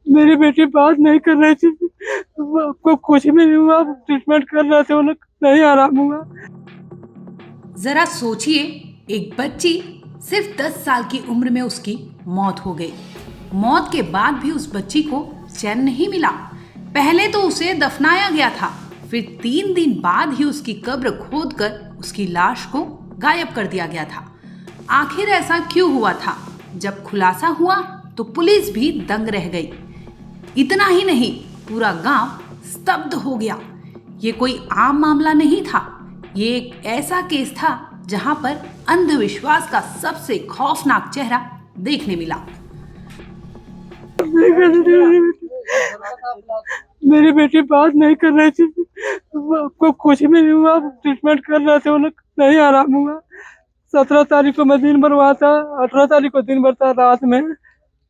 मेरी बेटी बात नहीं कर रही थी, आपको कुछ भी नहीं हुआ, ट्रीटमेंट कर रहे थे, उन्हें नहीं आराम हुआ। जरा सोचिए, एक बच्ची सिर्फ 10 साल की उम्र में उसकी मौत हो गई। मौत के बाद भी उस बच्ची को चैन नहीं मिला। पहले तो उसे दफनाया गया था, फिर 3 दिन बाद ही उसकी कब्र खोदकर उसकी लाश को गायब कर दिया गया था। आखिर ऐसा क्यों हुआ था? जब खुलासा हुआ तो पुलिस भी दंग रह गई। इतना ही नहीं, पूरा गांव स्तब्ध हो गया। ये कोई आम मामला नहीं था, ये एक ऐसा केस था जहां पर अंधविश्वास का सबसे खौफनाक चेहरा देखने मिला। मेरी बेटी बात नहीं कर रही थी, आपको कुछ भी नहीं हुआ, ट्रीटमेंट कर रहे थे, उन्हें नहीं आराम हुआ। 17 तारीख को मैं दिन भर वहाँ था, 18 तारीख को दिन भर था रात में।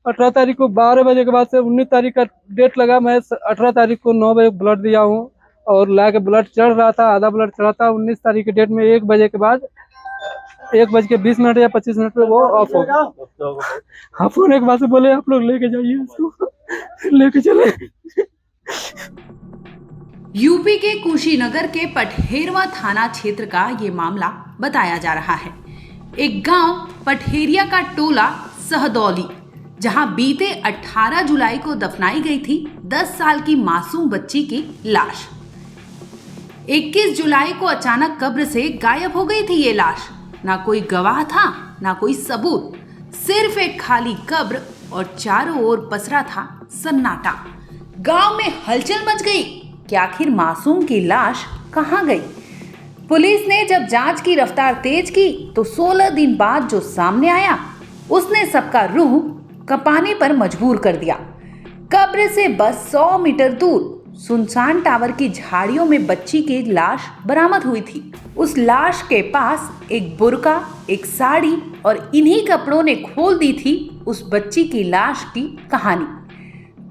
18 तारीख को 12 बजे के बाद से 19 तारीख का डेट लगा। मैं 18 तारीख को 9 बजे ब्लड दिया हूँ और ला के ब्लड चढ़ रहा था, आधा ब्लड चढ़ा था। 19 तारीख के डेट में 1 बजे के बाद 1:20 या 25 मिनट पे वो ऑफ हो गया। हाँ, फोन एक बार से बोले आप लोग लेके जाइए इसको, लेके चले। यूपी के कुशीनगर के पठेरवा थाना क्षेत्र का ये मामला बताया जा रहा है। एक गांव पठेरिया का टोला सहदौली, जहां बीते 18 जुलाई को दफनाई गई थी 10 साल की मासूम बच्ची की लाश। 21 जुलाई को अचानक कब्र से गायब हो गई थी ये लाश। ना कोई गवाह था, ना कोई सबूत, सिर्फ एक खाली कब्र और चारों ओर पसरा था सन्नाटा। गांव में हलचल मच गई कि आखिर मासूम की लाश कहां गई। पुलिस ने जब जांच की रफ्तार तेज की तो 16 दिन बाद जो सामने आया उसने सबका रूह कपाने पर मजबूर कर दिया। कब्र से बस 100 मीटर दूर सुनसान टावर की झाड़ियों में बच्ची की लाश बरामद हुई थी। उस लाश के पास एक बुर्का, एक साड़ी और इन्हीं कपड़ों ने खोल दी थी उस बच्ची की लाश की कहानी।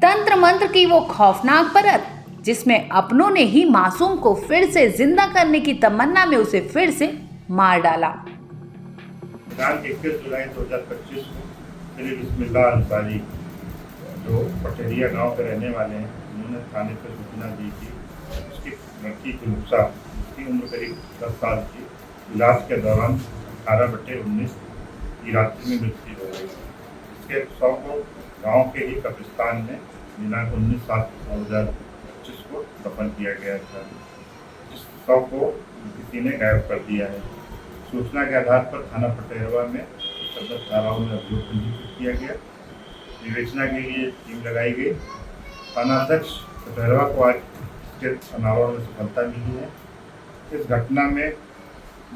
तंत्र मंत्र की वो खौफनाक परत जिसमें अपनों ने ही मासूम को फिर से जिंदा करने की तमन्ना में उसे फिर से मार डाला। 21 जुलाई 2025 को श्री बिस्मिल्लाह अंसारी, जो पठेरिया गांव के रहने वाले हैं, उन्होंने थाने पर सूचना दी थी उसकी लड़की की नुकसा, उसकी उम्र करीब 10 साल की, इलाज के दौरान 18/19 की रात्रि में मृत्यु हो गई। इसके शव को गांव के ही कब्रिस्तान में दिनांक 19/7/2025 को दफन किया गया था। इस शव को किसी ने गायब कर दिया है। सूचना के आधार पर थाना पटेरवा में सदर धाराओं में अभियोग पंजीकृत किया गया। विवेचना के लिए टीम लगाई गई। थानाध्यक्ष पटेरवा को आज के अनावरण में सफलता मिली है। इस घटना में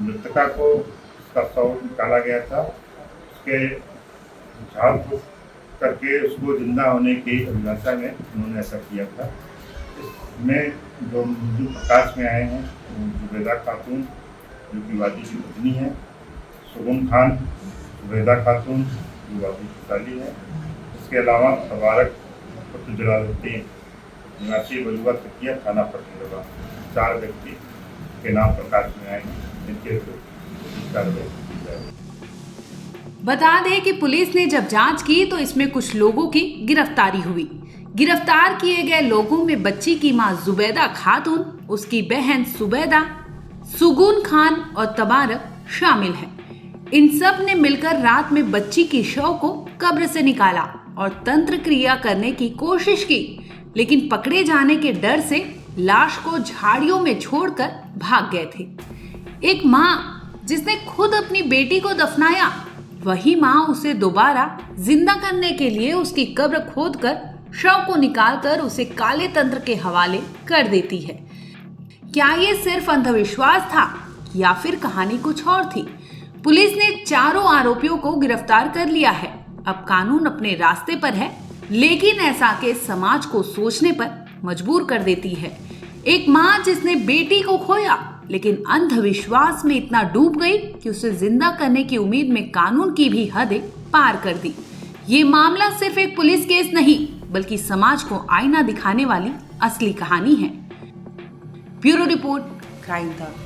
मृतका को उसका शव निकाला गया था, उसके झाड़ फूक करके उसको जिंदा होने की अभिलाषा में उन्होंने ऐसा किया था। इसमें जो मुलजिम प्रकाश में आए हैं जुबैदा खातून, जो कि वादी की पत्नी है, सुगुन खान, जुबैदा खातून, जो वादी की साली है। इसके अलावा तबारक पुत्र जलालुद्दीन निवासी बलुआ तकिया थाना पटेरवा, 4 व्यक्ति के नाम प्रकाश में आए हैं, जिनके विरुद्ध कार्रवाई की जाएगी। बता दें कि पुलिस ने जब जांच की तो इसमें कुछ लोगों की गिरफ्तारी हुई। गिरफ्तार किए गए लोगों में बच्ची की मां जुबैदा खातून, उसकी बहन सुबैदा, सुगुन खान और तबारक शामिल हैं। इन सब ने मिलकर रात में बच्ची की शव को कब्र से निकाला और तंत्र क्रिया करने की कोशिश की, लेकिन पकड़े जाने के डर से लाश को झाड़ियों में छोड़कर भाग गए थे। एक मां जिसने खुद अपनी बेटी को दफनाया, वही मां उसे दोबारा जिंदा करने के लिए उसकी कब्र खोदकर शव को निकालकर उसे काले तंत्र के हवाले कर देती है। क्या ये सिर्फ अंधविश्वास था या फिर कहानी कुछ और थी? पुलिस ने चारों आरोपियों को गिरफ्तार कर लिया है। अब कानून अपने रास्ते पर है, लेकिन ऐसा केस समाज को सोचने पर मजबूर कर देती है। एक मां जिसने बेटी को खोया, लेकिन अंधविश्वास में इतना डूब गई कि उसे जिंदा करने की उम्मीद में कानून की भी हदें पार कर दी। ये मामला सिर्फ एक पुलिस केस नहीं, बल्कि समाज को आईना दिखाने वाली असली कहानी है। ब्यूरो रिपोर्ट, क्राइम तक।